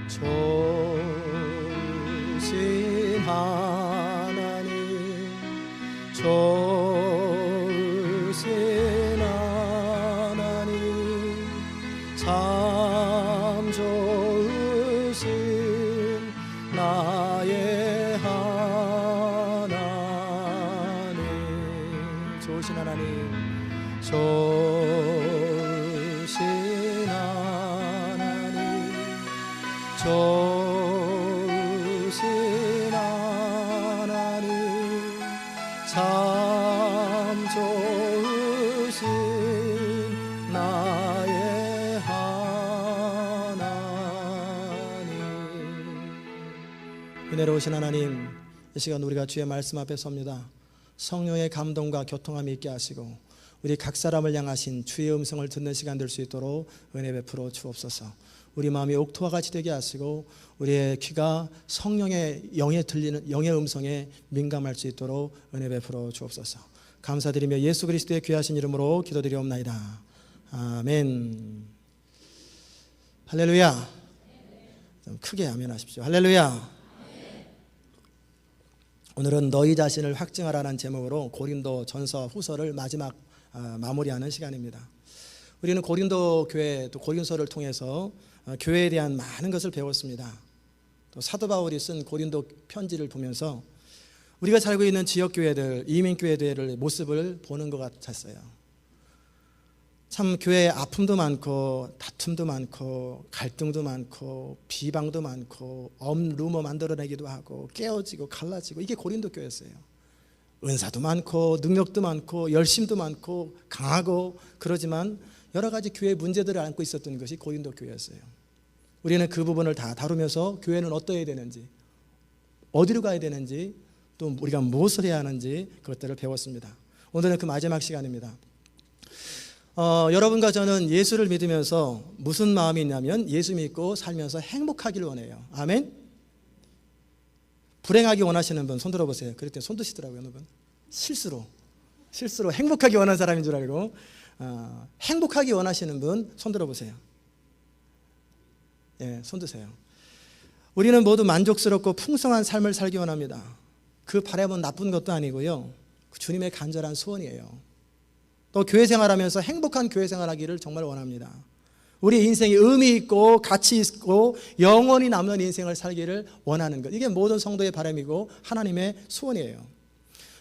좋으신 하나님, 좋으신 하나님, 참 좋으신 나의 하나님. 좋으신 하나님, 좋으신 하나님, 좋으신 하나님, 참 좋으신 나의 하나님. 은혜로우신 하나님, 이 시간 우리가 주의 말씀 앞에 섭니다. 성령의 감동과 교통함이 있게 하시고 우리 각 사람을 향하신 주의 음성을 듣는 시간 될 수 있도록 은혜 베풀어 주옵소서. 우리 마음이 옥토와 같이 되게 하시고 우리의 귀가 성령의 영에 들리는 영의 음성에 민감할 수 있도록 은혜 베풀어 주옵소서. 감사드리며 예수 그리스도의 귀하신 이름으로 기도드리옵나이다. 아멘. 할렐루야. 좀 크게 아멘하십시오. 할렐루야. 오늘은 너희 자신을 확증하라는 제목으로 고린도 전서 후서를 마지막 마무리하는 시간입니다. 우리는 고린도 교회 또 고린서를 통해서 교회에 대한 많은 것을 배웠습니다. 또 사도 바울이 쓴 고린도 편지를 보면서 우리가 살고 있는 지역교회들, 이민교회들의 모습을 보는 것 같았어요. 참 교회에 아픔도 많고 다툼도 많고 갈등도 많고 비방도 많고 루머 만들어내기도 하고 깨어지고 갈라지고, 이게 고린도 교회였어요. 은사도 많고 능력도 많고 열심도 많고 강하고, 그러지만 여러 가지 교회 문제들을 안고 있었던 것이 고린도 교회였어요. 우리는 그 부분을 다 다루면서 교회는 어떠해야 되는지, 어디로 가야 되는지, 또 우리가 무엇을 해야 하는지 그것들을 배웠습니다. 오늘은 그 마지막 시간입니다. 여러분과 저는 예수를 믿으면서 무슨 마음이 있냐면 예수 믿고 살면서 행복하기를 원해요. 아멘. 불행하기 원하시는 분 손 들어보세요. 그랬더니 손 드시더라고요. 어느 분 실수로 행복하기 원하는 사람인 줄 알고, 행복하기 원하시는 분 손 들어보세요. 예, 손 드세요. 우리는 모두 만족스럽고 풍성한 삶을 살기 원합니다. 그 바람은 나쁜 것도 아니고요, 주님의 간절한 소원이에요. 또 교회 생활하면서 행복한 교회 생활하기를 정말 원합니다. 우리 인생이 의미 있고 가치 있고 영원히 남는 인생을 살기를 원하는 것, 이게 모든 성도의 바람이고 하나님의 소원이에요.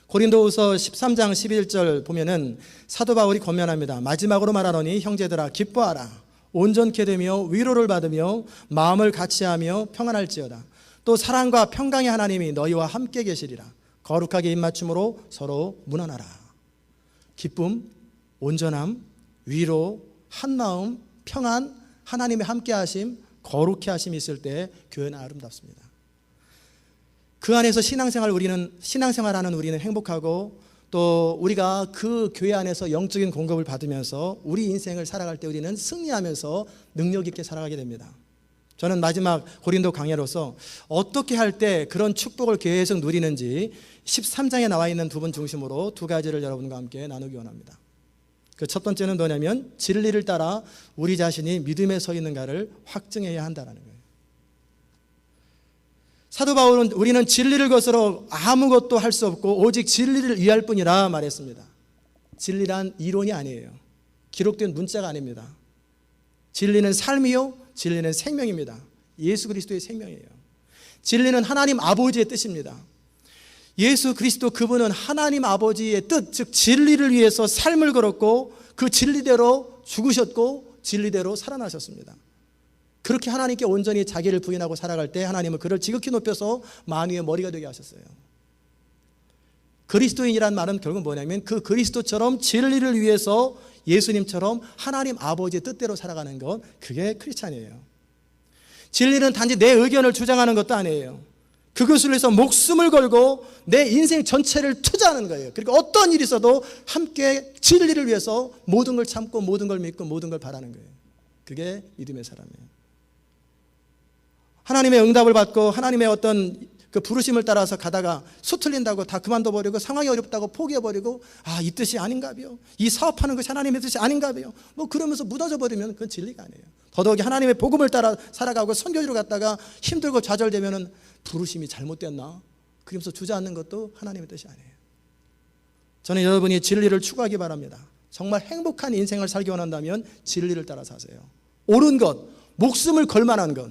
고린도후서 13장 11절 보면은 사도 바울이 권면합니다. 마지막으로 말하노니 형제들아 기뻐하라. 온전케 되며 위로를 받으며 마음을 같이하며 평안할지어다. 또 사랑과 평강의 하나님이 너희와 함께 계시리라. 거룩하게 입맞춤으로 서로 문안하라. 기쁨, 온전함, 위로, 한마음, 평안, 하나님의 함께하심, 거룩해 하심이 있을 때 교회는 아름답습니다. 그 안에서 신앙생활하는 우리는 행복하고, 또 우리가 그 교회 안에서 영적인 공급을 받으면서 우리 인생을 살아갈 때 우리는 승리하면서 능력 있게 살아가게 됩니다. 저는 마지막 고린도 강해로서 어떻게 할 때 그런 축복을 계속 누리는지 13장에 나와 있는 두 분 중심으로 두 가지를 여러분과 함께 나누기 원합니다. 그 첫 번째는 뭐냐면 진리를 따라 우리 자신이 믿음에 서 있는가를 확증해야 한다는 거예요. 사도 바울은 우리는 진리를 거스러 아무것도 할 수 없고 오직 진리를 위할 뿐이라 말했습니다. 진리란 이론이 아니에요. 기록된 문자가 아닙니다. 진리는 삶이요, 진리는 생명입니다. 예수 그리스도의 생명이에요. 진리는 하나님 아버지의 뜻입니다. 예수 그리스도 그분은 하나님 아버지의 뜻, 즉 진리를 위해서 삶을 걸었고 그 진리대로 죽으셨고 진리대로 살아나셨습니다. 그렇게 하나님께 온전히 자기를 부인하고 살아갈 때 하나님은 그를 지극히 높여서 만유의 머리가 되게 하셨어요. 그리스도인이란 말은 결국 뭐냐면 그 그리스도처럼 진리를 위해서 예수님처럼 하나님 아버지의 뜻대로 살아가는 것, 그게 크리스찬이에요. 진리는 단지 내 의견을 주장하는 것도 아니에요. 그것을 위해서 목숨을 걸고 내 인생 전체를 투자하는 거예요. 그리고 어떤 일이 있어도 함께 진리를 위해서 모든 걸 참고 모든 걸 믿고 모든 걸 바라는 거예요. 그게 믿음의 사람이에요. 하나님의 응답을 받고 하나님의 어떤 그 부르심을 따라서 가다가 수틀린다고 다 그만둬버리고 상황이 어렵다고 포기해버리고 이 뜻이 아닌가요? 이 사업하는 것이 하나님의 뜻이 아닌가요? 뭐 그러면서 무너져 버리면 그건 진리가 아니에요. 더더욱이 하나님의 복음을 따라 살아가고 선교지로 갔다가 힘들고 좌절되면은 부르심이 잘못됐나? 그러면서 주저앉는 것도 하나님의 뜻이 아니에요. 저는 여러분이 진리를 추구하기 바랍니다. 정말 행복한 인생을 살기 원한다면 진리를 따라 사세요. 옳은 것, 목숨을 걸 만한 것,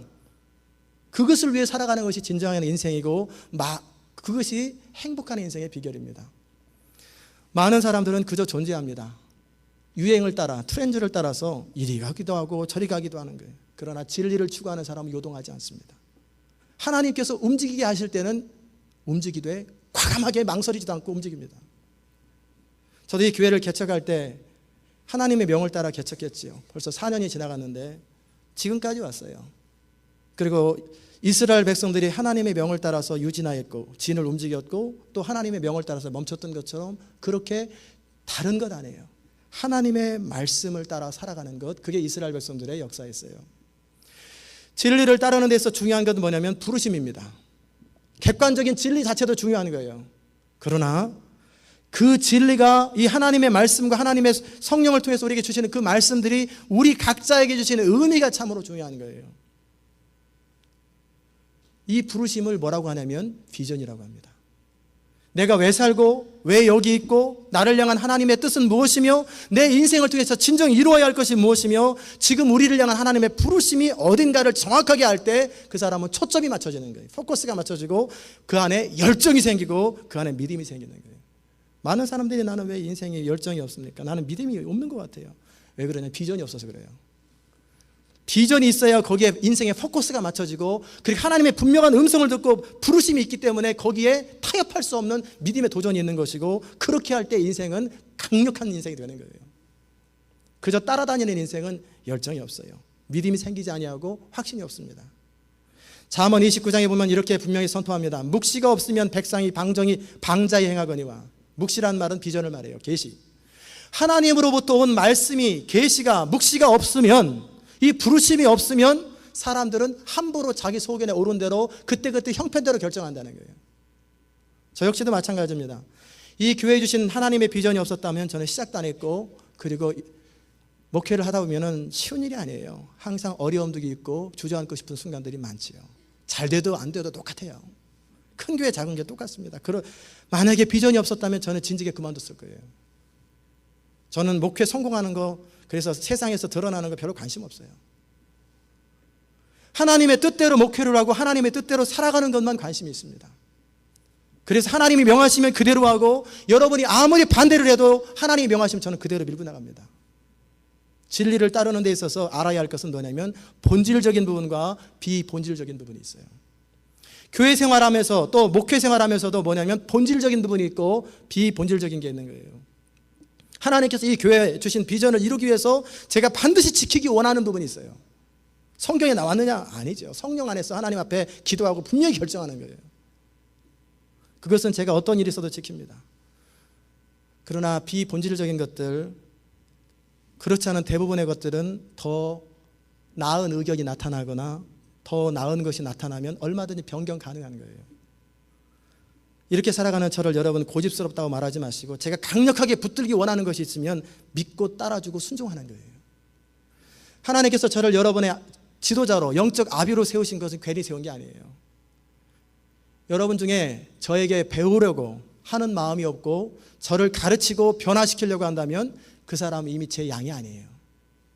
그것을 위해 살아가는 것이 진정한 인생이고 그것이 행복한 인생의 비결입니다. 많은 사람들은 그저 존재합니다. 유행을 따라, 트렌드를 따라서 이리 가기도 하고 저리 가기도 하는 거예요. 그러나 진리를 추구하는 사람은 요동하지 않습니다. 하나님께서 움직이게 하실 때는 움직이되 과감하게 망설이지도 않고 움직입니다. 저도 이 교회를 개척할 때 하나님의 명을 따라 개척했지요. 벌써 4년이 지나갔는데 지금까지 왔어요. 그리고 이스라엘 백성들이 하나님의 명을 따라서 유진하였고 진을 움직였고 또 하나님의 명을 따라서 멈췄던 것처럼 그렇게 다른 것 아니에요. 하나님의 말씀을 따라 살아가는 것, 그게 이스라엘 백성들의 역사였어요. 진리를 따르는 데서 중요한 것은 뭐냐면 부르심입니다. 객관적인 진리 자체도 중요한 거예요. 그러나 그 진리가 이 하나님의 말씀과 하나님의 성령을 통해서 우리에게 주시는 그 말씀들이 우리 각자에게 주시는 의미가 참으로 중요한 거예요. 이 부르심을 뭐라고 하냐면 비전이라고 합니다. 내가 왜 살고 왜 여기 있고 나를 향한 하나님의 뜻은 무엇이며 내 인생을 통해서 진정 이루어야 할 것이 무엇이며 지금 우리를 향한 하나님의 부르심이 어딘가를 정확하게 할 때 그 사람은 초점이 맞춰지는 거예요. 포커스가 맞춰지고 그 안에 열정이 생기고 그 안에 믿음이 생기는 거예요. 많은 사람들이 나는 왜 인생에 열정이 없습니까? 나는 믿음이 없는 것 같아요. 왜 그러냐? 비전이 없어서 그래요. 비전이 있어야 거기에 인생의 포커스가 맞춰지고 그리고 하나님의 분명한 음성을 듣고 부르심이 있기 때문에 거기에 타협할 수 없는 믿음의 도전이 있는 것이고 그렇게 할 때 인생은 강력한 인생이 되는 거예요. 그저 따라다니는 인생은 열정이 없어요. 믿음이 생기지 아니하고 확신이 없습니다. 잠언 29장에 보면 이렇게 분명히 선포합니다. 묵시가 없으면 백성이 방자히 행하거니와. 묵시라는 말은 비전을 말해요. 계시. 하나님으로부터 온 말씀이 계시가 묵시가 없으면 이 부르심이 없으면 사람들은 함부로 자기 소견에 오른 대로 그때그때 형편대로 결정한다는 거예요. 저 역시도 마찬가지입니다. 이 교회에 주신 하나님의 비전이 없었다면 저는 시작도 안 했고 그리고 목회를 하다 보면 쉬운 일이 아니에요. 항상 어려움도 있고 주저앉고 싶은 순간들이 많지요. 잘 돼도 안 돼도 똑같아요. 큰 교회 작은 교회 똑같습니다. 만약에 비전이 없었다면 저는 진즉에 그만뒀을 거예요. 저는 목회 성공하는 거 그래서 세상에서 드러나는 거 별로 관심 없어요. 하나님의 뜻대로 목회를 하고 하나님의 뜻대로 살아가는 것만 관심이 있습니다. 그래서 하나님이 명하시면 그대로 하고 여러분이 아무리 반대를 해도 하나님이 명하시면 저는 그대로 밀고 나갑니다. 진리를 따르는 데 있어서 알아야 할 것은 뭐냐면 본질적인 부분과 비본질적인 부분이 있어요. 교회 생활하면서 또 목회 생활하면서도 뭐냐면 본질적인 부분이 있고 비본질적인 게 있는 거예요. 하나님께서 이 교회에 주신 비전을 이루기 위해서 제가 반드시 지키기 원하는 부분이 있어요. 성경에 나왔느냐? 아니죠. 성령 안에서 하나님 앞에 기도하고 분명히 결정하는 거예요. 그것은 제가 어떤 일이 있어도 지킵니다. 그러나 비본질적인 것들, 그렇지 않은 대부분의 것들은 더 나은 의견이 나타나거나 더 나은 것이 나타나면 얼마든지 변경 가능한 거예요. 이렇게 살아가는 저를 여러분 고집스럽다고 말하지 마시고 제가 강력하게 붙들기 원하는 것이 있으면 믿고 따라주고 순종하는 거예요. 하나님께서 저를 여러분의 지도자로 영적 아비로 세우신 것은 괜히 세운 게 아니에요. 여러분 중에 저에게 배우려고 하는 마음이 없고 저를 가르치고 변화시키려고 한다면 그 사람은 이미 제 양이 아니에요.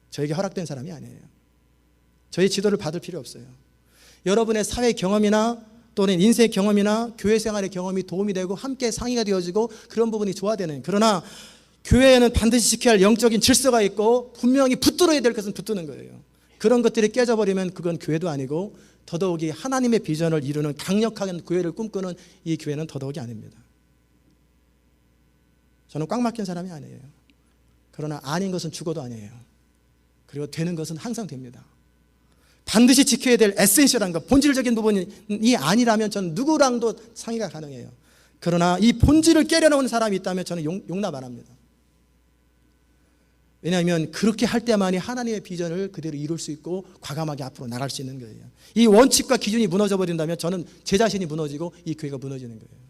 저에게 허락된 사람이 아니에요. 저희 지도를 받을 필요 없어요. 여러분의 사회 경험이나 또는 인생 경험이나 교회 생활의 경험이 도움이 되고 함께 상의가 되어지고 그런 부분이 좋아되는, 그러나 교회에는 반드시 지켜야 할 영적인 질서가 있고 분명히 붙들어야 될 것은 붙드는 거예요. 그런 것들이 깨져버리면 그건 교회도 아니고 더더욱이 하나님의 비전을 이루는 강력한 교회를 꿈꾸는 이 교회는 더더욱이 아닙니다. 저는 꽉 막힌 사람이 아니에요. 그러나 아닌 것은 죽어도 아니에요. 그리고 되는 것은 항상 됩니다. 반드시 지켜야 될 에센셜한 것, 본질적인 부분이 아니라면 저는 누구랑도 상의가 가능해요. 그러나 이 본질을 깨려놓은 사람이 있다면 저는 용납 안 합니다. 왜냐하면 그렇게 할 때만이 하나님의 비전을 그대로 이룰 수 있고 과감하게 앞으로 나갈 수 있는 거예요. 이 원칙과 기준이 무너져 버린다면 저는 제 자신이 무너지고 이 교회가 무너지는 거예요.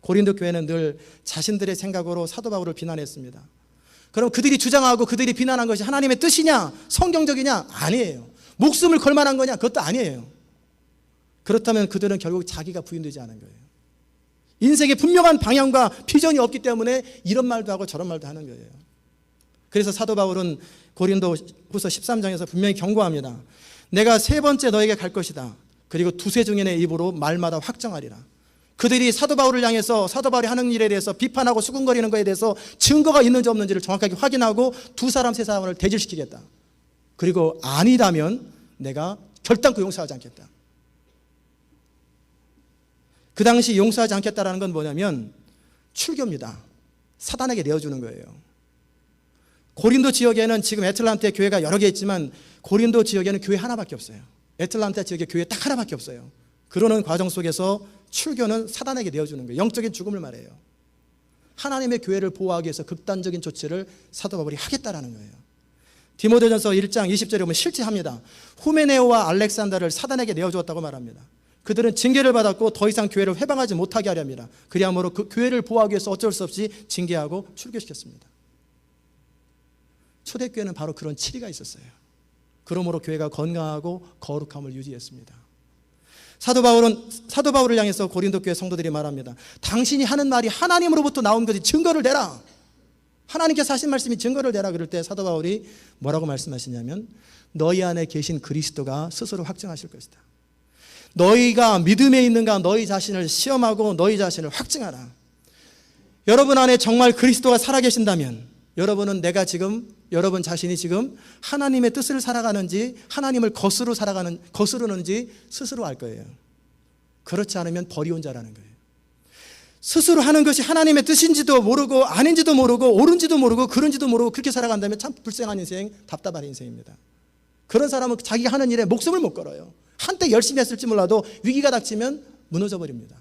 고린도 교회는 늘 자신들의 생각으로 사도 바울을 비난했습니다. 그럼 그들이 주장하고 그들이 비난한 것이 하나님의 뜻이냐, 성경적이냐? 아니에요. 목숨을 걸 만한 거냐? 그것도 아니에요. 그렇다면 그들은 결국 자기가 부인되지 않은 거예요. 인생의 분명한 방향과 비전이 없기 때문에 이런 말도 하고 저런 말도 하는 거예요. 그래서 사도 바울은 고린도후서 13장에서 분명히 경고합니다. 내가 세 번째 너에게 갈 것이다. 그리고 두세 증인의 입으로 말마다 확정하리라. 그들이 사도 바울을 향해서 사도 바울이 하는 일에 대해서 비판하고 수군거리는 것에 대해서 증거가 있는지 없는지를 정확하게 확인하고 두 사람 세 사람을 대질시키겠다. 그리고 아니다면 내가 결단코 용서하지 않겠다. 그 당시 용서하지 않겠다라는 건 뭐냐면 출교입니다. 사단에게 내어주는 거예요. 고린도 지역에는 지금 애틀란타 교회가 여러 개 있지만 고린도 지역에는 교회 하나밖에 없어요. 애틀란타 지역에 교회 딱 하나밖에 없어요. 그러는 과정 속에서 출교는 사단에게 내어주는 거예요. 영적인 죽음을 말해요. 하나님의 교회를 보호하기 위해서 극단적인 조치를 사도 바울이 하겠다라는 거예요. 디모데전서 1장 20절에 보면 실제합니다. 후메네오와 알렉산더를 사단에게 내어주었다고 말합니다. 그들은 징계를 받았고 더 이상 교회를 회방하지 못하게 하려 합니다. 그리하므로 그 교회를 보호하기 위해서 어쩔 수 없이 징계하고 출교시켰습니다. 초대교회는 바로 그런 치리가 있었어요. 그러므로 교회가 건강하고 거룩함을 유지했습니다. 사도 바울을 향해서 고린도 교회 성도들이 말합니다. 당신이 하는 말이 하나님으로부터 나온 것이 증거를 대라. 하나님께서 하신 말씀이 증거를 대라. 그럴 때 사도 바울이 뭐라고 말씀하시냐면 너희 안에 계신 그리스도가 스스로 확증하실 것이다. 너희가 믿음에 있는가 너희 자신을 시험하고 너희 자신을 확증하라. 여러분 안에 정말 그리스도가 살아계신다면 여러분 자신이 지금 하나님의 뜻을 살아가는지 하나님을 거스르는지 스스로 알 거예요. 그렇지 않으면 버리온 자라는 거예요. 스스로 하는 것이 하나님의 뜻인지도 모르고 아닌지도 모르고 옳은지도 모르고 그런지도 모르고 그렇게 살아간다면 참 불쌍한 인생, 답답한 인생입니다. 그런 사람은 자기가 하는 일에 목숨을 못 걸어요. 한때 열심히 했을지 몰라도 위기가 닥치면 무너져 버립니다.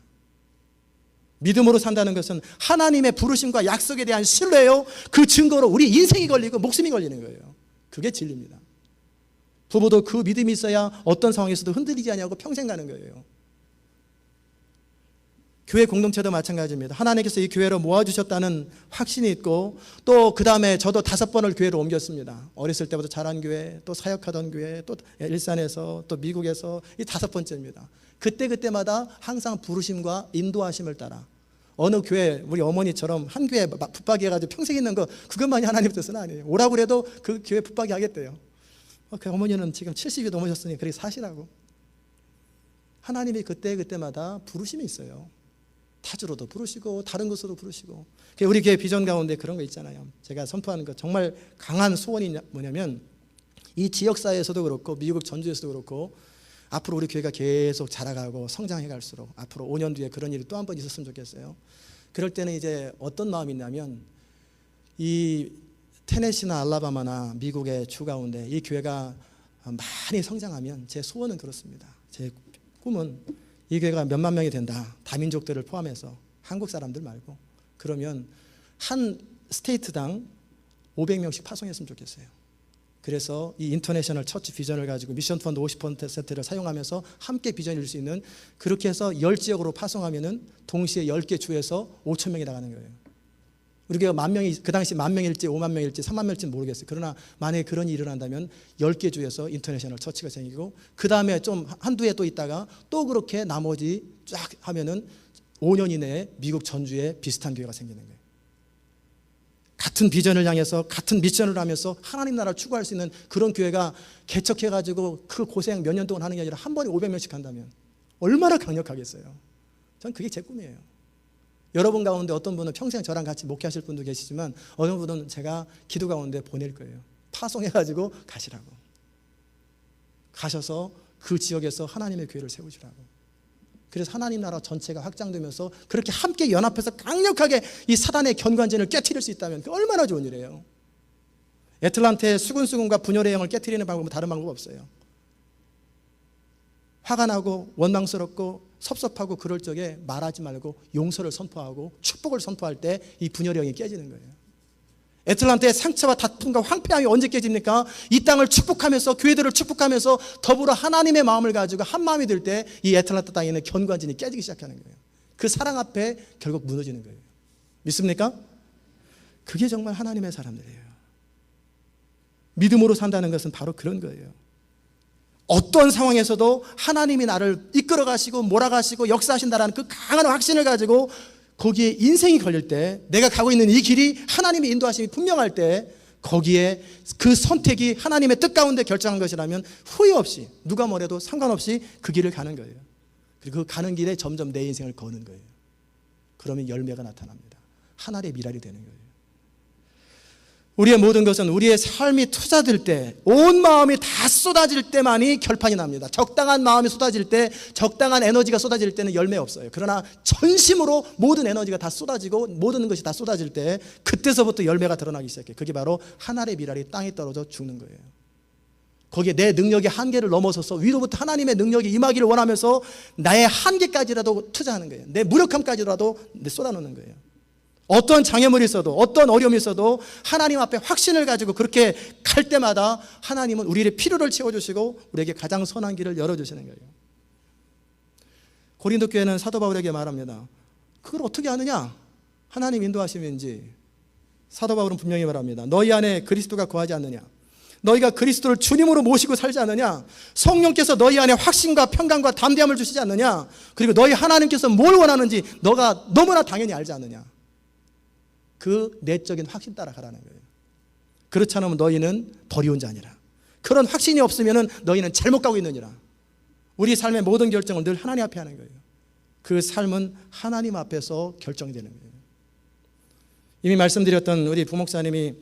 믿음으로 산다는 것은 하나님의 부르심과 약속에 대한 신뢰요. 그 증거로 우리 인생이 걸리고 목숨이 걸리는 거예요. 그게 진리입니다. 부부도 그 믿음이 있어야 어떤 상황에서도 흔들리지 않냐고 평생 가는 거예요. 교회 공동체도 마찬가지입니다. 하나님께서 이 교회로 모아주셨다는 확신이 있고 또 그 다음에 저도 5번을 교회로 옮겼습니다. 어렸을 때부터 자란 교회, 또 사역하던 교회, 또 일산에서, 또 미국에서 이 5번째입니다. 그때마다 항상 부르심과 인도하심을 따라 어느 교회 우리 어머니처럼 한 교회 붙박이 해가지고 평생 있는 거 그것만이 하나님 뜻은 아니에요. 오라고 그래도 그 교회 붙박이 하겠대요. 그 어머니는 지금 70이 넘으셨으니 그렇게 사시라고. 하나님이 그때마다 부르심이 있어요. 타주로도 부르시고 다른 곳으로도 부르시고. 우리 교회 비전 가운데 그런 거 있잖아요. 제가 선포하는 거 정말 강한 소원이 뭐냐면 이 지역사회에서도 그렇고 미국 전주에서도 그렇고 앞으로 우리 교회가 계속 자라가고 성장해 갈수록 앞으로 5년 뒤에 그런 일이 또 한 번 있었으면 좋겠어요. 그럴 때는 이제 어떤 마음이 있냐면 이 테네시나 알라바마나 미국의 주 가운데 이 교회가 많이 성장하면 제 소원은 그렇습니다. 제 꿈은 이 교회가 몇만 명이 된다. 다민족들을 포함해서 한국 사람들 말고 그러면 한 스테이트당 500명씩 파송했으면 좋겠어요. 그래서 이 인터내셔널 처치 비전을 가지고 미션 펀드 50%를 사용하면서 함께 비전을 이룰 수 있는 그렇게 해서 10지역으로 파송하면은 동시에 10개 주에서 5천 명이 나가는 거예요. 우리 교회가 만 명이 그 당시 10,000명일지 5만 명일지 3만 명일지 모르겠어요. 그러나 만약에 그런 일이 일어난다면 10개 주에서 인터내셔널 처치가 생기고 그 다음에 좀 한두 해 또 있다가 또 그렇게 나머지 쫙 하면은 5년 이내에 미국 전주에 비슷한 교회가 생기는 거예요. 같은 비전을 향해서 같은 미션을 하면서 하나님 나라를 추구할 수 있는 그런 교회가 개척해가지고 그 고생 몇 년 동안 하는 게 아니라 한 번에 500명씩 한다면 얼마나 강력하겠어요. 전 그게 제 꿈이에요. 여러분 가운데 어떤 분은 평생 저랑 같이 목회하실 분도 계시지만 어느 분은 제가 기도 가운데 보낼 거예요. 파송해가지고 가시라고. 가셔서 그 지역에서 하나님의 교회를 세우시라고. 그래서 하나님 나라 전체가 확장되면서 그렇게 함께 연합해서 강력하게 이 사단의 견관전을 깨트릴 수 있다면 그 얼마나 좋은 일이에요. 애틀란타의 수군수군과 분열의 영을 깨트리는 방법은 다른 방법 없어요. 화가 나고 원망스럽고 섭섭하고 그럴 적에 말하지 말고 용서를 선포하고 축복을 선포할 때 이 분열의 영이 깨지는 거예요. 애틀란타의 상처와 다툼과 황폐함이 언제 깨집니까? 이 땅을 축복하면서, 교회들을 축복하면서 더불어 하나님의 마음을 가지고 한 마음이 될 때 이 애틀란타 땅에 있는 견관진이 깨지기 시작하는 거예요. 그 사랑 앞에 결국 무너지는 거예요. 믿습니까? 그게 정말 하나님의 사람들이에요. 믿음으로 산다는 것은 바로 그런 거예요. 어떤 상황에서도 하나님이 나를 이끌어 가시고 몰아가시고 역사하신다는 그 강한 확신을 가지고 거기에 인생이 걸릴 때, 내가 가고 있는 이 길이 하나님의 인도하심이 분명할 때, 거기에 그 선택이 하나님의 뜻 가운데 결정한 것이라면 후회 없이, 누가 뭐래도 상관없이 그 길을 가는 거예요. 그리고 그 가는 길에 점점 내 인생을 거는 거예요. 그러면 열매가 나타납니다. 하나님의 미랄이 되는 거예요. 우리의 모든 것은 우리의 삶이 투자될 때, 온 마음이 다 쏟아질 때만이 결판이 납니다. 적당한 마음이 쏟아질 때, 적당한 에너지가 쏟아질 때는 열매 없어요. 그러나 전심으로 모든 에너지가 다 쏟아지고 모든 것이 다 쏟아질 때, 그때서부터 열매가 드러나기 시작해요. 그게 바로 하나님의 미랄이 땅에 떨어져 죽는 거예요. 거기에 내 능력의 한계를 넘어서서 위로부터 하나님의 능력이 임하기를 원하면서 나의 한계까지라도 투자하는 거예요. 내 무력함까지라도 쏟아놓는 거예요. 어떤 장애물이 있어도, 어떤 어려움이 있어도 하나님 앞에 확신을 가지고 그렇게 갈 때마다 하나님은 우리의 필요를 채워주시고 우리에게 가장 선한 길을 열어주시는 거예요. 고린도 교회는 사도 바울에게 말합니다. 그걸 어떻게 아느냐? 하나님 인도하심인지. 사도 바울은 분명히 말합니다. 너희 안에 그리스도가 거하지 않느냐? 너희가 그리스도를 주님으로 모시고 살지 않느냐? 성령께서 너희 안에 확신과 평강과 담대함을 주시지 않느냐? 그리고 너희 하나님께서 뭘 원하는지 너가 너무나 당연히 알지 않느냐? 그 내적인 확신 따라 가라는 거예요. 그렇지 않으면 너희는 버리운 자니라. 그런 확신이 없으면 너희는 잘못 가고 있느니라. 우리 삶의 모든 결정을 늘 하나님 앞에 하는 거예요. 그 삶은 하나님 앞에서 결정이 되는 거예요. 이미 말씀드렸던 우리 부목사님이,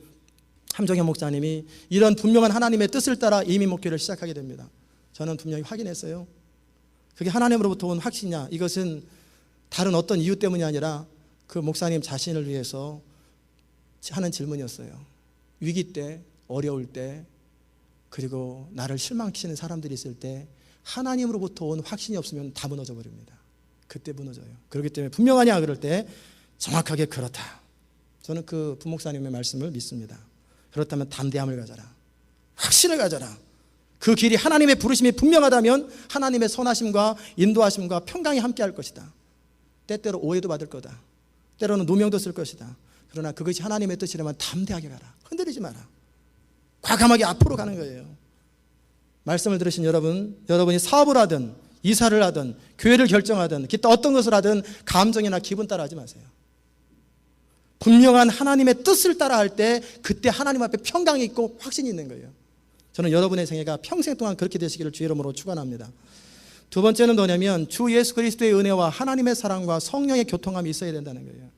함정현 목사님이 이런 분명한 하나님의 뜻을 따라 이민 목회를 시작하게 됩니다. 저는 분명히 확인했어요. 그게 하나님으로부터 온 확신이냐? 이것은 다른 어떤 이유 때문이 아니라 그 목사님 자신을 위해서 하는 질문이었어요. 위기 때, 어려울 때, 그리고 나를 실망시키는 사람들이 있을 때 하나님으로부터 온 확신이 없으면 다 무너져 버립니다. 그때 무너져요. 그렇기 때문에 분명하냐 그럴 때 정확하게 그렇다. 저는 그 부목사님의 말씀을 믿습니다. 그렇다면 담대함을 가져라. 확신을 가져라. 그 길이 하나님의 부르심이 분명하다면 하나님의 선하심과 인도하심과 평강이 함께할 것이다. 때때로 오해도 받을 거다. 때로는 누명도 쓸 것이다. 그러나 그것이 하나님의 뜻이라면 담대하게 가라. 흔들리지 마라. 과감하게 앞으로 가는 거예요. 말씀을 들으신 여러분이 사업을 하든 이사를 하든 교회를 결정하든 기타 어떤 것을 하든 감정이나 기분 따라 하지 마세요. 분명한 하나님의 뜻을 따라 할 때 그때 하나님 앞에 평강이 있고 확신이 있는 거예요. 저는 여러분의 생애가 평생 동안 그렇게 되시기를 주의 이름으로 축원합니다. 두 번째는 뭐냐면 주 예수 그리스도의 은혜와 하나님의 사랑과 성령의 교통함이 있어야 된다는 거예요.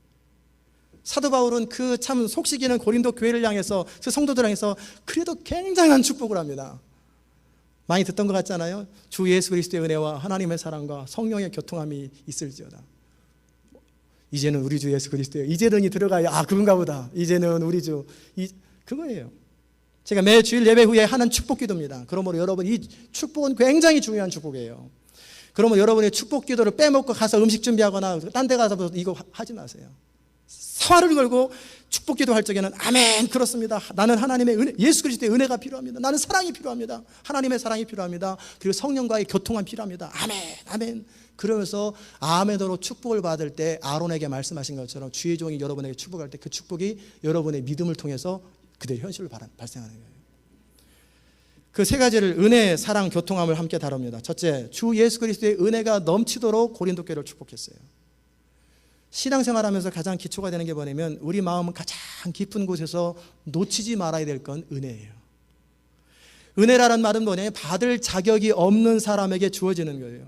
사도 바울은 그 참 속시기는 고린도 교회를 향해서, 그 성도들을 향해서 그래도 굉장한 축복을 합니다. 많이 듣던 것 같잖아요. 주 예수 그리스도의 은혜와 하나님의 사랑과 성령의 교통함이 있을지어다. 이제는 우리 주 예수 그리스도의 이제는이 들어가야 그건가 보다. 이제는 우리 주 그거예요. 제가 매 주일 예배 후에 하는 축복 기도입니다. 그러므로 여러분 이 축복은 굉장히 중요한 축복이에요. 그러면 여러분의 축복 기도를 빼먹고 가서 음식 준비하거나 딴 데 가서 이거 하지 마세요. 사활을 걸고 축복 기도할 적에는 아멘 그렇습니다. 나는 하나님의 은혜, 예수 그리스도의 은혜가 필요합니다. 나는 사랑이 필요합니다. 하나님의 사랑이 필요합니다. 그리고 성령과의 교통함이 필요합니다. 아멘 아멘. 그러면서 아멘으로 축복을 받을 때 아론에게 말씀하신 것처럼 주의 종이 여러분에게 축복할 때 그 축복이 여러분의 믿음을 통해서 그대로 현실로 발생하는 거예요. 그 세 가지를 은혜, 사랑, 교통함을 함께 다룹니다. 첫째, 주 예수 그리스도의 은혜가 넘치도록 고린도 교회를 축복했어요. 신앙생활하면서 가장 기초가 되는 게 뭐냐면 우리 마음은 가장 깊은 곳에서 놓치지 말아야 될 건 은혜예요. 은혜라는 말은 뭐냐면 받을 자격이 없는 사람에게 주어지는 거예요.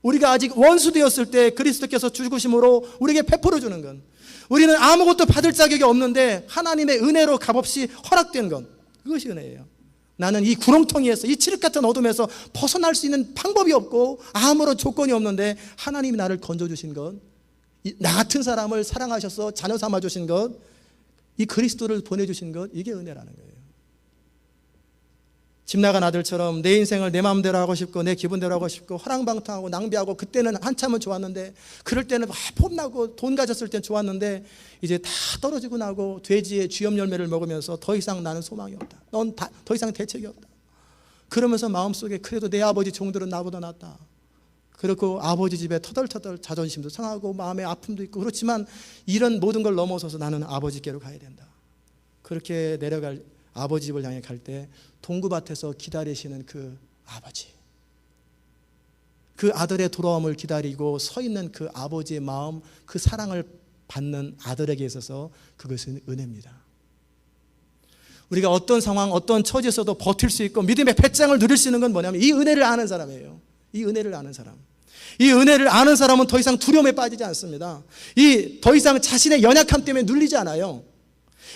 우리가 아직 원수되었을 때 그리스도께서 죽으심으로 우리에게 베풀어 주는 건, 우리는 아무것도 받을 자격이 없는데 하나님의 은혜로 값없이 허락된 건, 그것이 은혜예요. 나는 이 구렁텅이에서, 이 칠흑 같은 어둠에서 벗어날 수 있는 방법이 없고 아무런 조건이 없는데 하나님이 나를 건져주신 것, 나 같은 사람을 사랑하셔서 자녀 삼아주신 것, 이 그리스도를 보내주신 것, 이게 은혜라는 거예요. 집 나간 아들처럼 내 인생을 내 마음대로 하고 싶고 내 기분대로 하고 싶고 허랑방탕하고 낭비하고, 그때는 한참은 좋았는데, 그럴 때는 폼나고 돈 가졌을 땐 좋았는데 이제 다 떨어지고 나고 돼지의 쥐염 열매를 먹으면서 더 이상 나는 소망이 없다, 넌 더 이상 대책이 없다. 그러면서 마음속에 그래도 내 아버지 종들은 나보다 낫다, 그리고 아버지 집에 터덜터덜 자존심도 상하고 마음에 아픔도 있고, 그렇지만 이런 모든 걸 넘어서서 나는 아버지께로 가야 된다. 그렇게 내려갈 아버지 집을 향해 갈 때 동구밭에서 기다리시는 그 아버지, 그 아들의 돌아옴을 기다리고 서 있는 그 아버지의 마음, 그 사랑을 받는 아들에게 있어서 그것은 은혜입니다. 우리가 어떤 상황, 어떤 처지에서도 버틸 수 있고 믿음의 배짱을 누릴 수 있는 건 뭐냐면 이 은혜를 아는 사람이에요. 이 은혜를 아는 사람. 이 은혜를 아는 사람은 더 이상 두려움에 빠지지 않습니다. 더 이상 자신의 연약함 때문에 눌리지 않아요.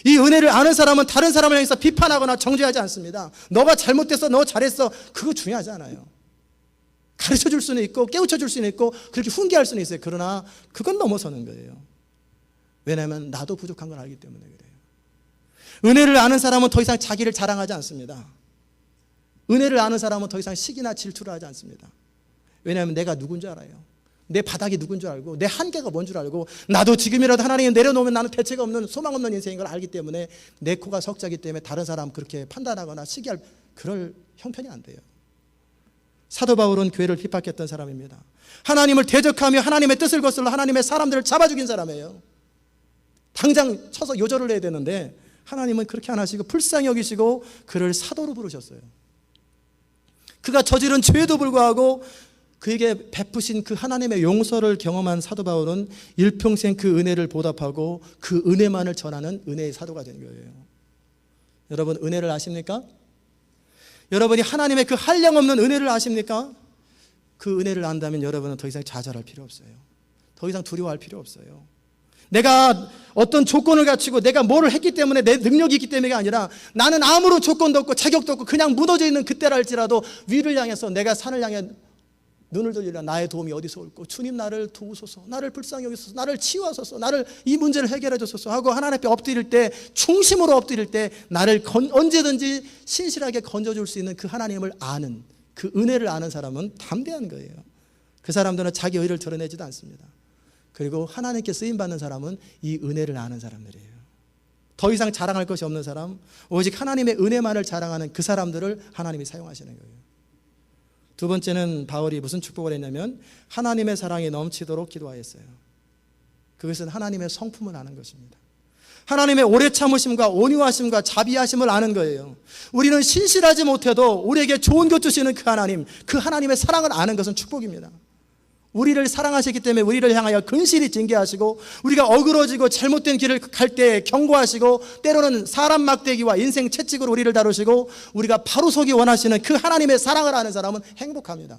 이 은혜를 아는 사람은 다른 사람을 향해서 비판하거나 정죄하지 않습니다. 너가 잘못됐어, 너 잘했어, 그거 중요하지 않아요. 가르쳐 줄 수는 있고 깨우쳐 줄 수는 있고 그렇게 훈계할 수는 있어요. 그러나 그건 넘어서는 거예요. 왜냐하면 나도 부족한 걸 알기 때문에 그래요. 은혜를 아는 사람은 더 이상 자기를 자랑하지 않습니다. 은혜를 아는 사람은 더 이상 시기나 질투를 하지 않습니다. 왜냐하면 내가 누군 줄 알아요. 내 바닥이 누군 줄 알고 내 한계가 뭔 줄 알고, 나도 지금이라도 하나님이 내려놓으면 나는 대책 없는 소망 없는 인생인 걸 알기 때문에 내 코가 석자기 때문에 다른 사람 그렇게 판단하거나 시기할 그럴 형편이 안 돼요. 사도 바울은 교회를 핍박했던 사람입니다. 하나님을 대적하며 하나님의 뜻을 거슬러 하나님의 사람들을 잡아 죽인 사람이에요. 당장 쳐서 요절을 해야 되는데 하나님은 그렇게 안 하시고 불쌍히 여기시고 그를 사도로 부르셨어요. 그가 저지른 죄에도 불구하고 그에게 베푸신 그 하나님의 용서를 경험한 사도 바울은 일평생 그 은혜를 보답하고 그 은혜만을 전하는 은혜의 사도가 된 거예요. 여러분, 은혜를 아십니까? 여러분이 하나님의 그 한량없는 은혜를 아십니까? 그 은혜를 안다면 여러분은 더 이상 좌절할 필요 없어요. 더 이상 두려워할 필요 없어요. 내가 어떤 조건을 갖추고 내가 뭐를 했기 때문에, 내 능력이 있기 때문에가 아니라 나는 아무런 조건도 없고 자격도 없고 그냥 무너져 있는 그때라 할지라도 위를 향해서 내가 산을 향해 눈을 돌리라. 나의 도움이 어디서 올고, 주님 나를 도우소서, 나를 불쌍히 여기소서, 나를 치유하소서, 나를 이 문제를 해결해 주소서 하고 하나님 앞에 엎드릴 때, 중심으로 엎드릴 때 나를 언제든지 신실하게 건져줄 수 있는 그 하나님을 아는, 그 은혜를 아는 사람은 담대한 거예요. 그 사람들은 자기 의를 드러내지도 않습니다. 그리고 하나님께 쓰임받는 사람은 이 은혜를 아는 사람들이에요. 더 이상 자랑할 것이 없는 사람, 오직 하나님의 은혜만을 자랑하는 그 사람들을 하나님이 사용하시는 거예요. 두 번째는 바울이 무슨 축복을 했냐면 하나님의 사랑이 넘치도록 기도하였어요. 그것은 하나님의 성품을 아는 것입니다. 하나님의 오래 참으심과 온유하심과 자비하심을 아는 거예요. 우리는 신실하지 못해도 우리에게 좋은 것 주시는 그 하나님, 그 하나님의 사랑을 아는 것은 축복입니다. 우리를 사랑하시기 때문에 우리를 향하여 근실히 징계하시고, 우리가 어그러지고 잘못된 길을 갈 때 경고하시고, 때로는 사람 막대기와 인생 채찍으로 우리를 다루시고, 우리가 바로 서기 원하시는 그 하나님의 사랑을 아는 사람은 행복합니다.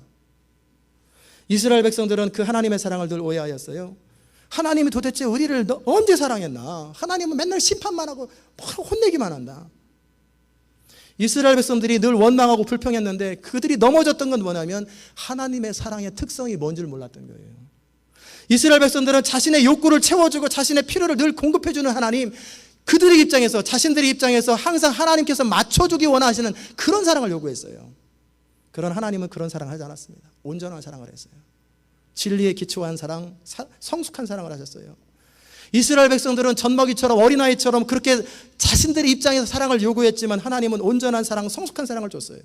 이스라엘 백성들은 그 하나님의 사랑을 늘 오해하였어요. 하나님이 도대체 우리를 언제 사랑했나? 하나님은 맨날 심판만 하고 혼내기만 한다. 이스라엘 백성들이 늘 원망하고 불평했는데 그들이 넘어졌던 건 뭐냐면 하나님의 사랑의 특성이 뭔지를 몰랐던 거예요. 이스라엘 백성들은 자신의 욕구를 채워주고 자신의 필요를 늘 공급해주는 하나님, 그들의 입장에서, 자신들의 입장에서 항상 하나님께서 맞춰주기 원하시는 그런 사랑을 요구했어요. 그런 하나님은 그런 사랑을 하지 않았습니다. 온전한 사랑을 했어요. 진리에 기초한 사랑, 성숙한 사랑을 하셨어요. 이스라엘 백성들은 젖먹이처럼 어린아이처럼 그렇게 자신들의 입장에서 사랑을 요구했지만 하나님은 온전한 사랑, 성숙한 사랑을 줬어요.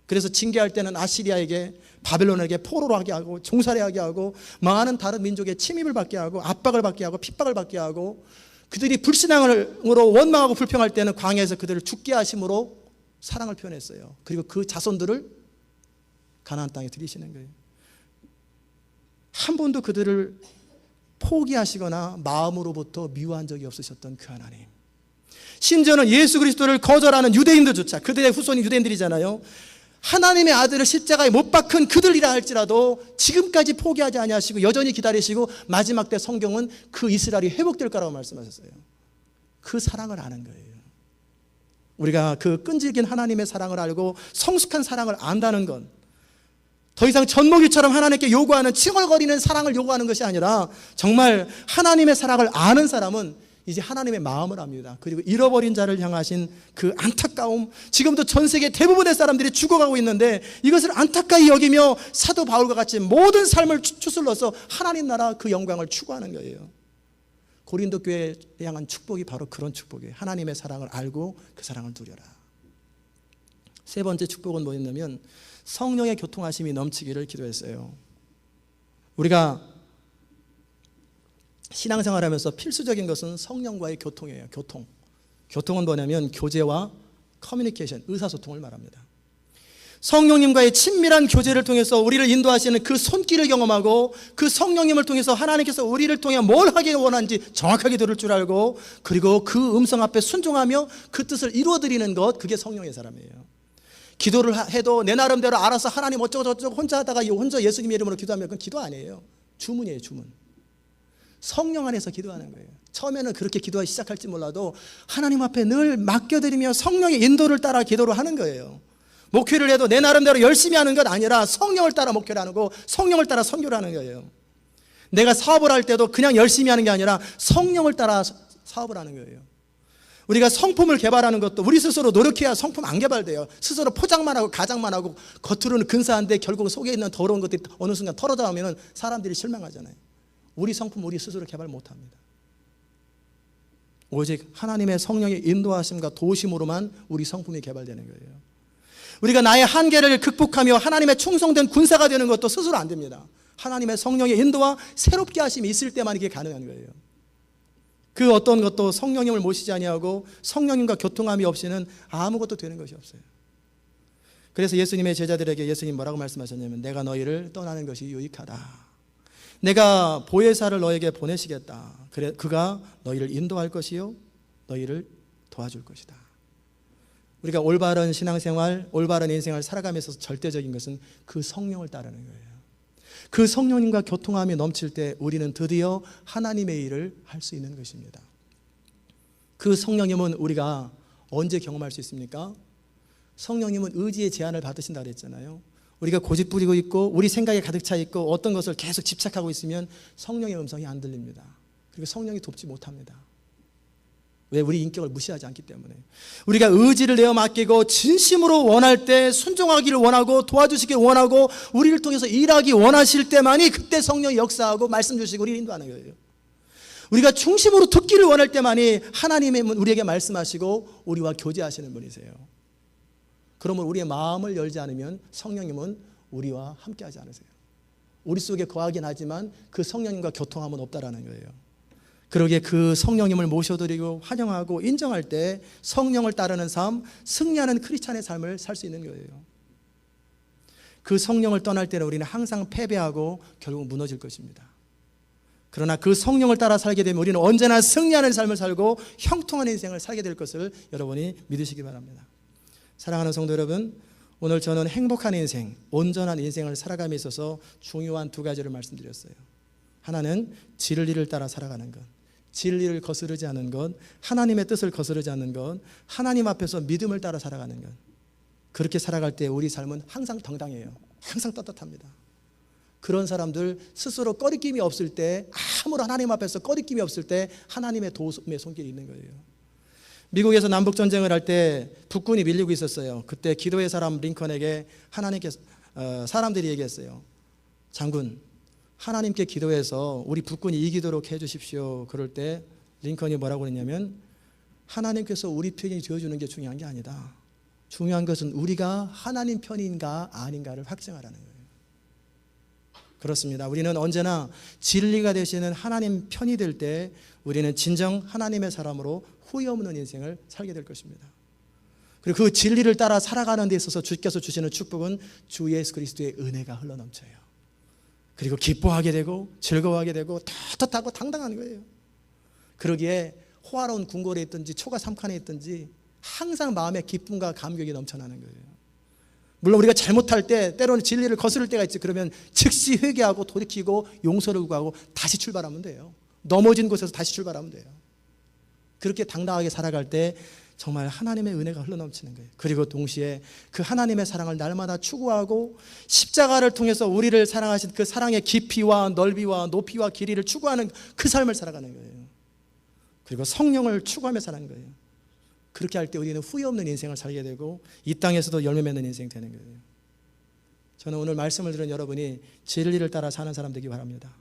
그래서 징계할 때는 아시리아에게, 바벨론에게 포로로 하게 하고 종살이하게 하고 많은 다른 민족의 침입을 받게 하고 압박을 받게 하고 핍박을 받게 하고, 그들이 불신앙으로 원망하고 불평할 때는 광야에서 그들을 죽게 하심으로 사랑을 표현했어요. 그리고 그 자손들을 가나안 땅에 들이시는 거예요. 한 번도 그들을 포기하시거나 마음으로부터 미워한 적이 없으셨던 그 하나님, 심지어는 예수 그리스도를 거절하는 유대인들조차, 그들의 후손이 유대인들이잖아요. 하나님의 아들을 십자가에 못 박힌 그들이라 할지라도 지금까지 포기하지 아니하시고 여전히 기다리시고 마지막 때 성경은 그 이스라엘이 회복될 거라고 말씀하셨어요. 그 사랑을 아는 거예요. 우리가 그 끈질긴 하나님의 사랑을 알고 성숙한 사랑을 안다는 건 더 이상 젖먹이처럼 하나님께 요구하는 칭얼거리는 사랑을 요구하는 것이 아니라 정말 하나님의 사랑을 아는 사람은 이제 하나님의 마음을 압니다. 그리고 잃어버린 자를 향하신 그 안타까움, 지금도 전 세계 대부분의 사람들이 죽어가고 있는데 이것을 안타까이 여기며 사도 바울과 같이 모든 삶을 추슬러서 하나님 나라 그 영광을 추구하는 거예요. 고린도 교회에 향한 축복이 바로 그런 축복이에요. 하나님의 사랑을 알고 그 사랑을 누려라. 세 번째 축복은 뭐였냐면 성령의 교통하심이 넘치기를 기도했어요. 우리가 신앙생활하면서 필수적인 것은 성령과의 교통이에요. 교통은 뭐냐면 교제와 커뮤니케이션, 의사소통을 말합니다. 성령님과의 친밀한 교제를 통해서 우리를 인도하시는 그 손길을 경험하고 그 성령님을 통해서 하나님께서 우리를 통해 뭘 하기 원하는지 정확하게 들을 줄 알고 그리고 그 음성 앞에 순종하며 그 뜻을 이루어드리는 것, 그게 성령의 사람이에요. 기도를 해도 내 나름대로 알아서 하나님 어쩌고 저쩌고 혼자 하다가 혼자 예수님의 이름으로 기도하면 그건 기도 아니에요. 주문이에요, 주문. 성령 안에서 기도하는 거예요. 처음에는 그렇게 기도하기 시작할지 몰라도 하나님 앞에 늘 맡겨드리며 성령의 인도를 따라 기도를 하는 거예요. 목회를 해도 내 나름대로 열심히 하는 것 아니라 성령을 따라 목회를 하는 거, 성령을 따라 선교를 하는 거예요. 내가 사업을 할 때도 그냥 열심히 하는 게 아니라 성령을 따라 사업을 하는 거예요. 우리가 성품을 개발하는 것도 우리 스스로 노력해야 성품 안 개발돼요. 스스로 포장만 하고 가장만 하고 겉으로는 근사한데 결국 속에 있는 더러운 것들이 어느 순간 털어나오면 사람들이 실망하잖아요. 우리 성품 우리 스스로 개발 못합니다. 오직 하나님의 성령의 인도하심과 도우심으로만 우리 성품이 개발되는 거예요. 우리가 나의 한계를 극복하며 하나님의 충성된 군사가 되는 것도 스스로 안 됩니다. 하나님의 성령의 인도와 새롭게 하심이 있을 때만 이게 가능한 거예요. 그 어떤 것도 성령님을 모시지 아니하고 성령님과 교통함이 없이는 아무것도 되는 것이 없어요. 그래서 예수님의 제자들에게 예수님 뭐라고 말씀하셨냐면 내가 너희를 떠나는 것이 유익하다. 내가 보혜사를 너에게 보내시겠다. 그래 그가 너희를 인도할 것이요 너희를 도와줄 것이다. 우리가 올바른 신앙생활, 올바른 인생을 살아가면서 절대적인 것은 그 성령을 따르는 거예요. 그 성령님과 교통함이 넘칠 때 우리는 드디어 하나님의 일을 할 수 있는 것입니다. 그 성령님은 우리가 언제 경험할 수 있습니까? 성령님은 의지의 제한을 받으신다 그랬잖아요. 우리가 고집 부리고 있고 우리 생각에 가득 차 있고 어떤 것을 계속 집착하고 있으면 성령의 음성이 안 들립니다. 그리고 성령이 돕지 못합니다. 왜? 우리 인격을 무시하지 않기 때문에. 우리가 의지를 내어 맡기고 진심으로 원할 때 순종하기를 원하고 도와주시기를 원하고 우리를 통해서 일하기 원하실 때만이 그때 성령이 역사하고 말씀 주시고 우리를 인도하는 거예요. 우리가 중심으로 듣기를 원할 때만이 하나님의 우리에게 말씀하시고 우리와 교제하시는 분이세요. 그러면 우리의 마음을 열지 않으면 성령님은 우리와 함께하지 않으세요. 우리 속에 거하긴 하지만 그 성령님과 교통함은 없다라는 거예요. 그러기에 그 성령님을 모셔드리고 환영하고 인정할 때 성령을 따르는 삶, 승리하는 크리스찬의 삶을 살 수 있는 거예요. 그 성령을 떠날 때는 우리는 항상 패배하고 결국 무너질 것입니다. 그러나 그 성령을 따라 살게 되면 우리는 언제나 승리하는 삶을 살고 형통한 인생을 살게 될 것을 여러분이 믿으시기 바랍니다. 사랑하는 성도 여러분, 오늘 저는 행복한 인생, 온전한 인생을 살아감에 있어서 중요한 두 가지를 말씀드렸어요. 하나는 진리를 따라 살아가는 것, 진리를 거스르지 않는 것, 하나님의 뜻을 거스르지 않는 것, 하나님 앞에서 믿음을 따라 살아가는 것. 그렇게 살아갈 때 우리 삶은 항상 당당해요. 항상 떳떳합니다. 그런 사람들 스스로 꺼리낌이 없을 때, 아무런 하나님 앞에서 꺼리낌이 없을 때 하나님의 도움의 손길이 있는 거예요. 미국에서 남북전쟁을 할 때 북군이 밀리고 있었어요. 그때 기도의 사람 링컨에게 하나님께서 사람들이 얘기했어요. 장군, 하나님께 기도해서 우리 북군이 이기도록 해주십시오. 그럴 때 링컨이 뭐라고 그랬냐면 하나님께서 우리 편이 되어주는 게 중요한 게 아니다. 중요한 것은 우리가 하나님 편인가 아닌가를 확증하라는 거예요. 그렇습니다. 우리는 언제나 진리가 되시는 하나님 편이 될 때 우리는 진정 하나님의 사람으로 후회 없는 인생을 살게 될 것입니다. 그리고 그 진리를 따라 살아가는 데 있어서 주께서 주시는 축복은 주 예수 그리스도의 은혜가 흘러넘쳐요. 그리고 기뻐하게 되고 즐거워하게 되고 떳떳하고 당당한 거예요. 그러기에 호화로운 궁궐에 있든지 초가 삼칸에 있든지 항상 마음에 기쁨과 감격이 넘쳐나는 거예요. 물론 우리가 잘못할 때 때로는 진리를 거스를 때가 있지. 그러면 즉시 회개하고 돌이키고 용서를 구하고 다시 출발하면 돼요. 넘어진 곳에서 다시 출발하면 돼요. 그렇게 당당하게 살아갈 때 정말 하나님의 은혜가 흘러넘치는 거예요. 그리고 동시에 그 하나님의 사랑을 날마다 추구하고 십자가를 통해서 우리를 사랑하신 그 사랑의 깊이와 넓이와 높이와 길이를 추구하는 그 삶을 살아가는 거예요. 그리고 성령을 추구하며 사는 거예요. 그렇게 할 때 우리는 후회 없는 인생을 살게 되고 이 땅에서도 열매 맺는 인생이 되는 거예요. 저는 오늘 말씀을 들은 여러분이 진리를 따라 사는 사람 되기 바랍니다.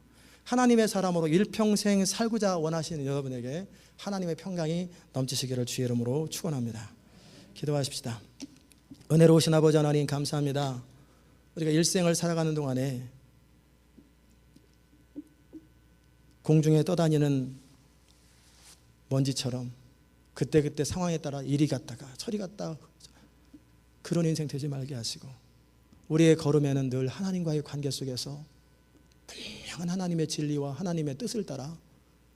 하나님의 사람으로 일평생 살고자 원하시는 여러분에게 하나님의 평강이 넘치시기를 주의 이름으로 축원합니다. 기도하십시다. 은혜로우신 아버지 하나님 감사합니다. 우리가 일생을 살아가는 동안에 공중에 떠다니는 먼지처럼 그때그때 상황에 따라 이리 갔다가 저리 갔다 그런 인생 되지 말게 하시고 우리의 걸음에는 늘 하나님과의 관계 속에서 분명한 하나님의 진리와 하나님의 뜻을 따라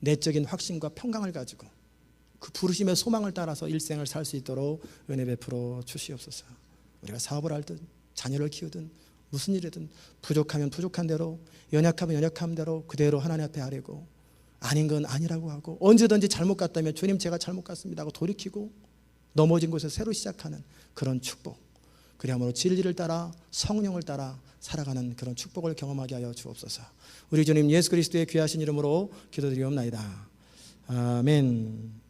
내적인 확신과 평강을 가지고 그 부르심의 소망을 따라서 일생을 살 수 있도록 은혜 베풀어 주시옵소서. 우리가 사업을 하든 자녀를 키우든 무슨 일이든 부족하면 부족한 대로 연약하면 연약한 대로 그대로 하나님 앞에 아뢰고 아닌 건 아니라고 하고 언제든지 잘못 갔다면 주님 제가 잘못 갔습니다 하고 돌이키고 넘어진 곳에서 새로 시작하는 그런 축복, 그리함으로 진리를 따라 성령을 따라 살아가는 그런 축복을 경험하게 하여 주옵소서. 우리 주님 예수 그리스도의 귀하신 이름으로 기도드리옵나이다. 아멘.